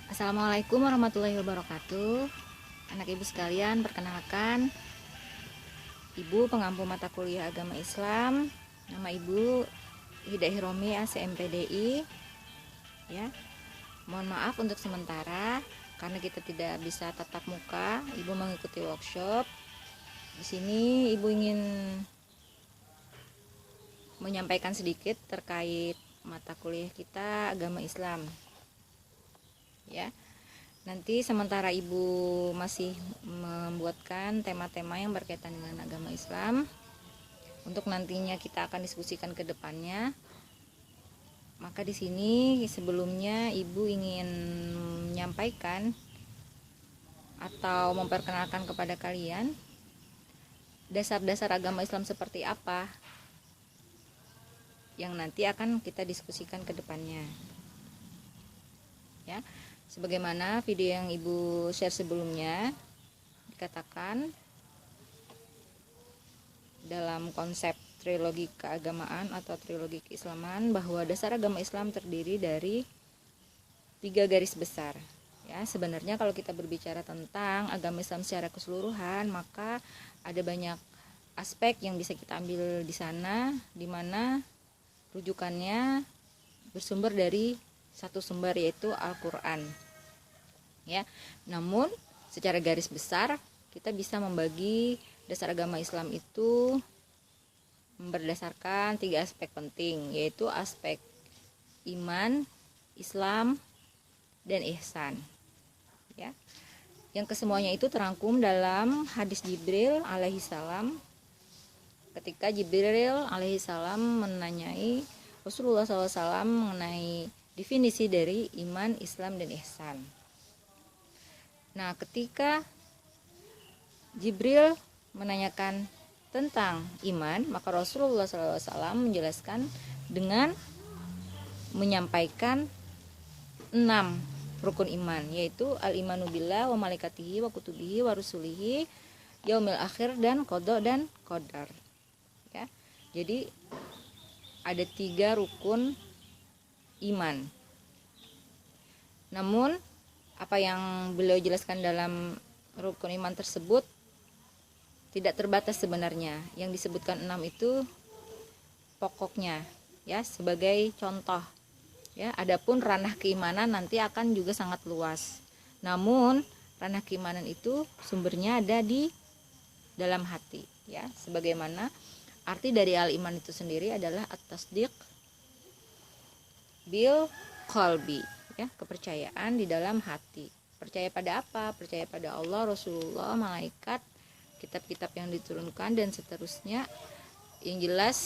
Assalamualaikum warahmatullahi wabarakatuh. Anak ibu sekalian, perkenalkan, ibu pengampu mata kuliah agama Islam. Nama ibu Hidayah Romi ACMPDI. Ya, mohon maaf untuk sementara karena kita tidak bisa tatap muka. Ibu mengikuti workshop. Di sini ibu ingin menyampaikan sedikit terkait mata kuliah kita agama Islam. Ya. Nanti sementara ibu masih membuatkan tema-tema yang berkaitan dengan agama Islam, untuk nantinya kita akan diskusikan ke depannya. Maka di sini sebelumnya ibu ingin menyampaikan atau memperkenalkan kepada kalian dasar-dasar agama Islam seperti apa yang nanti akan kita diskusikan ke depannya. Ya. Sebagaimana video yang ibu share sebelumnya, dikatakan dalam konsep trilogi keagamaan atau trilogi keislaman bahwa dasar agama Islam terdiri dari 3 garis besar. Ya, sebenarnya kalau kita berbicara tentang agama Islam secara keseluruhan, maka ada banyak aspek yang bisa kita ambil di sana, di mana rujukannya bersumber dari satu sumber, yaitu Al-Quran. Ya, namun secara garis besar kita bisa membagi dasar agama Islam itu berdasarkan 3 aspek penting, yaitu aspek iman, Islam, dan ihsan. Ya, yang kesemuanya itu terangkum dalam hadis Jibril alaihi salam, ketika Jibril alaihi salam menanyai Rasulullah SAW mengenai definisi dari iman, Islam, dan ihsan. Nah, ketika Jibril menanyakan tentang iman, maka Rasulullah SAW menjelaskan dengan menyampaikan 6 rukun iman, yaitu al-imanu billah wa malaikatihi wa kutubihi wa rusulihi yaumil akhir dan qada dan qadar. Ya. Jadi ada 3 rukun iman. Namun apa yang beliau jelaskan dalam rukun iman tersebut tidak terbatas sebenarnya. Yang disebutkan 6 itu pokoknya, ya, sebagai contoh. Ya, adapun ranah keimanan nanti akan juga sangat luas. Namun ranah keimanan itu sumbernya ada di dalam hati, ya. Sebagaimana arti dari al-iman itu sendiri adalah at-tasdiq bil qalbi, ya, kepercayaan di dalam hati. Percaya pada apa? Percaya pada Allah, Rasulullah, malaikat, kitab-kitab yang diturunkan, dan seterusnya. Yang jelas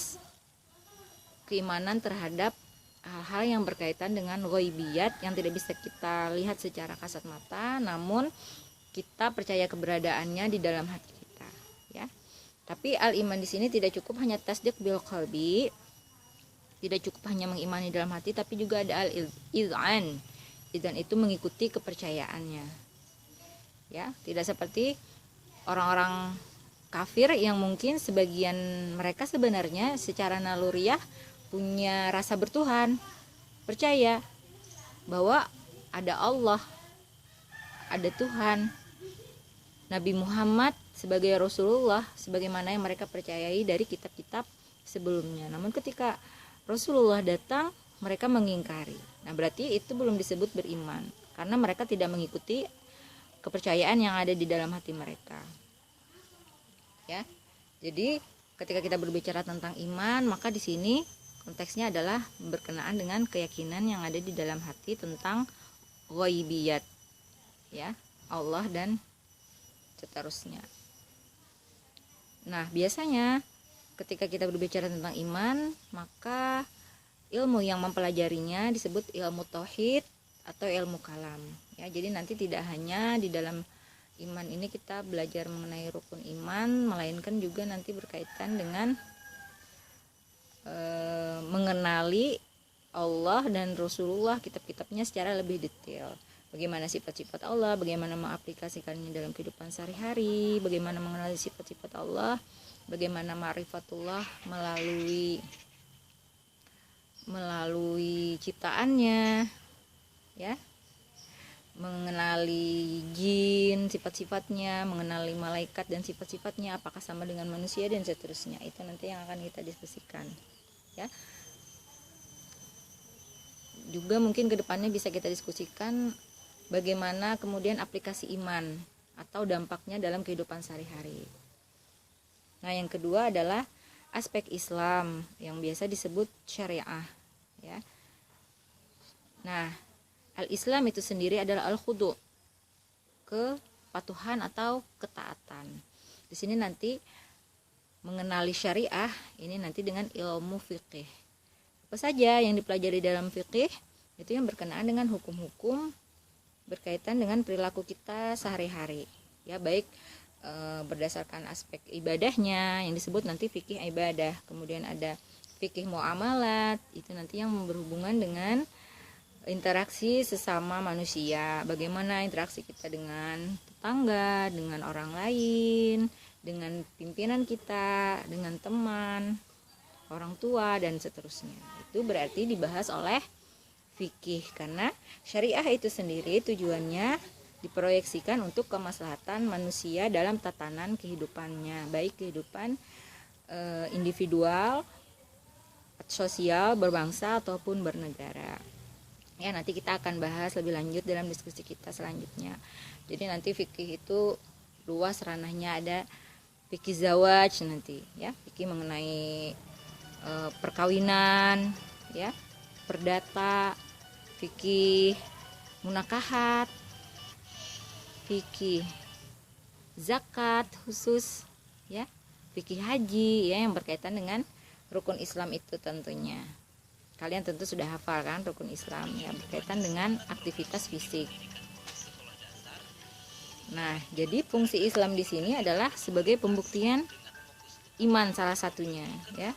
keimanan terhadap hal-hal yang berkaitan dengan ghaibiyat yang tidak bisa kita lihat secara kasat mata, namun kita percaya keberadaannya di dalam hati kita, ya. Tapi al-iman di sini tidak cukup hanya tasdiq bil qalbi, tidak cukup hanya mengimani dalam hati, tapi juga ada al-idzan. Idzan itu mengikuti kepercayaannya. Ya, tidak seperti orang-orang kafir yang mungkin sebagian mereka sebenarnya secara naluriah punya rasa bertuhan, percaya bahwa ada Allah, ada Tuhan, Nabi Muhammad sebagai Rasulullah, sebagaimana yang mereka percayai dari kitab-kitab sebelumnya. Namun ketika Rasulullah datang, mereka mengingkari. Nah, berarti itu belum disebut beriman, karena mereka tidak mengikuti kepercayaan yang ada di dalam hati mereka. Ya. Jadi, ketika kita berbicara tentang iman, maka di sini konteksnya adalah berkenaan dengan keyakinan yang ada di dalam hati tentang ghaibiyat, ya, Allah dan seterusnya. Nah, biasanya ketika kita berbicara tentang iman, maka ilmu yang mempelajarinya disebut ilmu tauhid atau ilmu kalam. Ya, jadi nanti tidak hanya di dalam iman ini kita belajar mengenai rukun iman, melainkan juga nanti berkaitan dengan mengenali Allah dan Rasulullah, kitab-kitabnya secara lebih detail. Bagaimana sifat-sifat Allah, bagaimana mengaplikasikannya dalam kehidupan sehari-hari, bagaimana mengenali sifat-sifat Allah, bagaimana ma'rifatullah melalui ciptaannya, ya. mengenali jin, sifat-sifatnya, mengenali malaikat dan sifat-sifatnya, apakah sama dengan manusia dan seterusnya. Itu nanti yang akan kita diskusikan, ya. Juga mungkin kedepannya bisa kita diskusikan bagaimana kemudian aplikasi iman atau dampaknya dalam kehidupan sehari-hari. Nah, yang kedua adalah aspek Islam yang biasa disebut syariah, ya. Nah, al-Islam itu sendiri adalah al-khudu, kepatuhan atau ketaatan. Di sini nanti mengenali syariah ini nanti dengan ilmu fikih. Apa saja yang dipelajari dalam fikih itu yang berkenaan dengan hukum-hukum berkaitan dengan perilaku kita sehari-hari, ya, baik berdasarkan aspek ibadahnya yang disebut nanti fikih ibadah. Kemudian ada fikih muamalat, itu nanti yang berhubungan dengan interaksi sesama manusia, bagaimana interaksi kita dengan tetangga, dengan orang lain, dengan pimpinan kita, dengan teman, orang tua dan seterusnya. Itu berarti dibahas oleh fikih, karena syariah itu sendiri tujuannya diproyeksikan untuk kemaslahatan manusia dalam tatanan kehidupannya, baik kehidupan individual, sosial, berbangsa ataupun bernegara. Ya, nanti kita akan bahas lebih lanjut dalam diskusi kita selanjutnya. Jadi nanti fikih itu luas ranahnya, ada fikih zawaj nanti, ya, fikih mengenai perkawinan, ya, perdata, fikih munakahat, fikih zakat khusus, ya, fikih haji, ya, yang berkaitan dengan rukun Islam itu tentunya. Kalian tentu sudah hafal kan rukun Islam, ya, berkaitan dengan aktivitas fisik. Nah, jadi fungsi Islam di sini adalah sebagai pembuktian iman salah satunya, ya,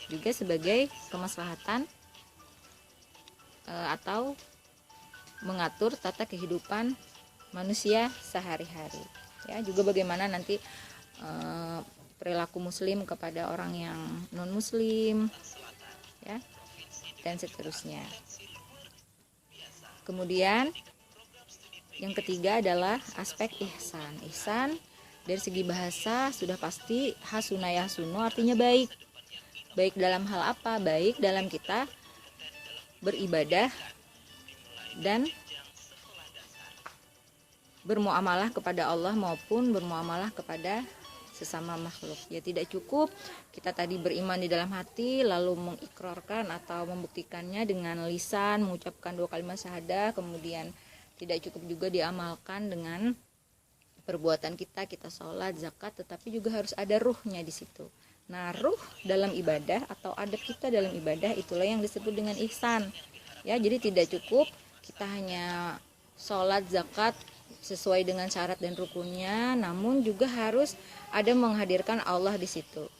juga sebagai kemaslahatan atau mengatur tata kehidupan manusia sehari-hari, ya, juga bagaimana nanti perilaku muslim kepada orang yang non muslim, ya, dan seterusnya. Kemudian yang ketiga adalah aspek ihsan. Ihsan dari segi bahasa sudah pasti hasuna yahsunu, artinya baik. Baik dalam hal apa? Baik dalam kita beribadah dan bermuamalah kepada Allah maupun bermuamalah kepada sesama makhluk. Ya, tidak cukup kita tadi beriman di dalam hati lalu mengikrarkan atau membuktikannya dengan lisan, mengucapkan 2 kalimat syahadah, kemudian tidak cukup juga diamalkan dengan perbuatan kita sholat, zakat, tetapi juga harus ada ruhnya di situ. Nah, ruh dalam ibadah atau adab kita dalam ibadah itulah yang disebut dengan ihsan. Ya, jadi tidak cukup kita hanya sholat, zakat sesuai dengan syarat dan rukunnya, namun juga harus ada menghadirkan Allah di situ,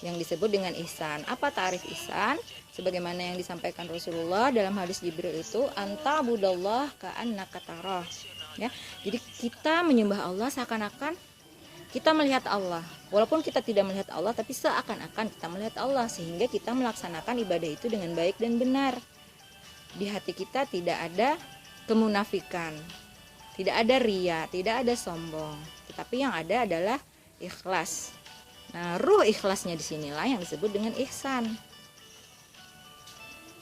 yang disebut dengan ihsan. Apa ta'rif ihsan? Sebagaimana yang disampaikan Rasulullah dalam hadis Jibril itu, anta budallah ka'annaka tarah. Ya, jadi kita menyembah Allah seakan-akan kita melihat Allah. Walaupun kita tidak melihat Allah, tapi seakan-akan kita melihat Allah, sehingga kita melaksanakan ibadah itu dengan baik dan benar. Di hati kita tidak ada kemunafikan, tidak ada riya, tidak ada sombong, tetapi yang ada adalah ikhlas. Nah, ruh ikhlasnya disinilah yang disebut dengan ihsan.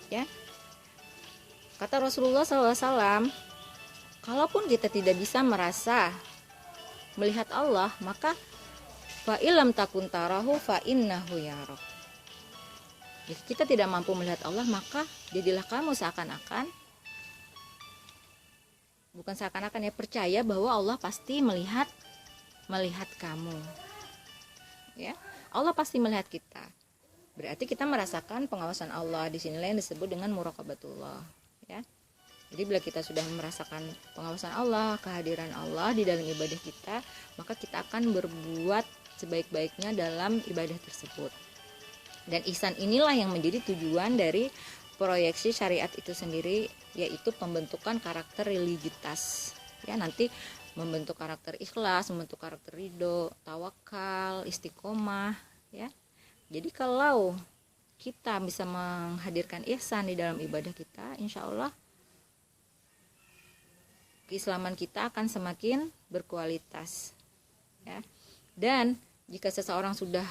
Ya, kata Rasulullah SAW, kalaupun kita tidak bisa merasa melihat Allah, maka fa ilam takun tarahu fa innahu yarak. Jika kita tidak mampu melihat Allah, maka jadilah kamu seakan-akan, bukan seakan-akan, ya, percaya bahwa Allah pasti melihat kamu, ya, Allah pasti melihat kita. Berarti kita merasakan pengawasan Allah. Di sinilah yang disebut dengan muraqabatullah, ya. Jadi bila kita sudah merasakan pengawasan Allah, kehadiran Allah di dalam ibadah kita, maka kita akan berbuat sebaik-baiknya dalam ibadah tersebut. Dan ihsan inilah yang menjadi tujuan dari proyeksi syariat itu sendiri, yaitu pembentukan karakter religitas. Ya, nanti membentuk karakter ikhlas, membentuk karakter ridho, tawakal, istiqomah, ya. Jadi kalau kita bisa menghadirkan ihsan di dalam ibadah kita, insya Allah keislaman kita akan semakin berkualitas, ya. Dan jika seseorang sudah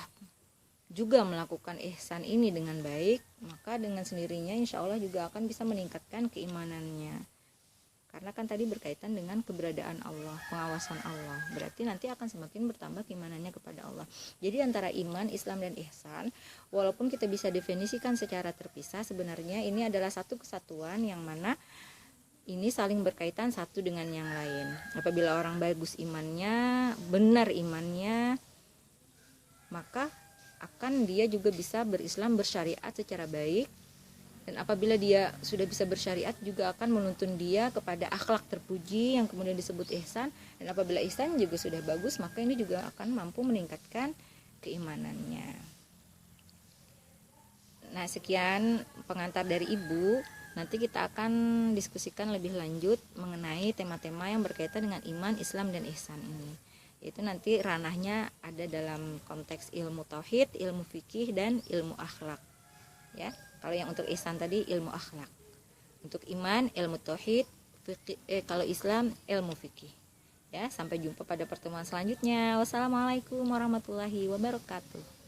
juga melakukan ihsan ini dengan baik, maka dengan sendirinya insya Allah juga akan bisa meningkatkan keimanannya. Karena kan tadi berkaitan dengan keberadaan Allah, pengawasan Allah. Berarti nanti akan semakin bertambah keimanannya kepada Allah. Jadi antara iman, Islam, dan ihsan, walaupun kita bisa definisikan secara terpisah, sebenarnya ini adalah satu kesatuan yang mana ini saling berkaitan satu dengan yang lain. Apabila orang bagus imannya, benar imannya, maka akan dia juga bisa berislam, bersyariat secara baik. Dan apabila dia sudah bisa bersyariat, juga akan menuntun dia kepada akhlak terpuji yang kemudian disebut ihsan. Dan apabila ihsan juga sudah bagus, maka ini juga akan mampu meningkatkan keimanannya. Nah, sekian pengantar dari Ibu. Nanti kita akan diskusikan lebih lanjut mengenai tema-tema yang berkaitan dengan iman, Islam, dan ihsan ini. Itu nanti ranahnya ada dalam konteks ilmu tauhid, ilmu fikih, dan ilmu akhlak, ya. Kalau yang untuk ihsan tadi ilmu akhlak, untuk iman ilmu tauhid, kalau Islam ilmu fikih. Ya, sampai jumpa pada pertemuan selanjutnya. Wassalamualaikum warahmatullahi wabarakatuh.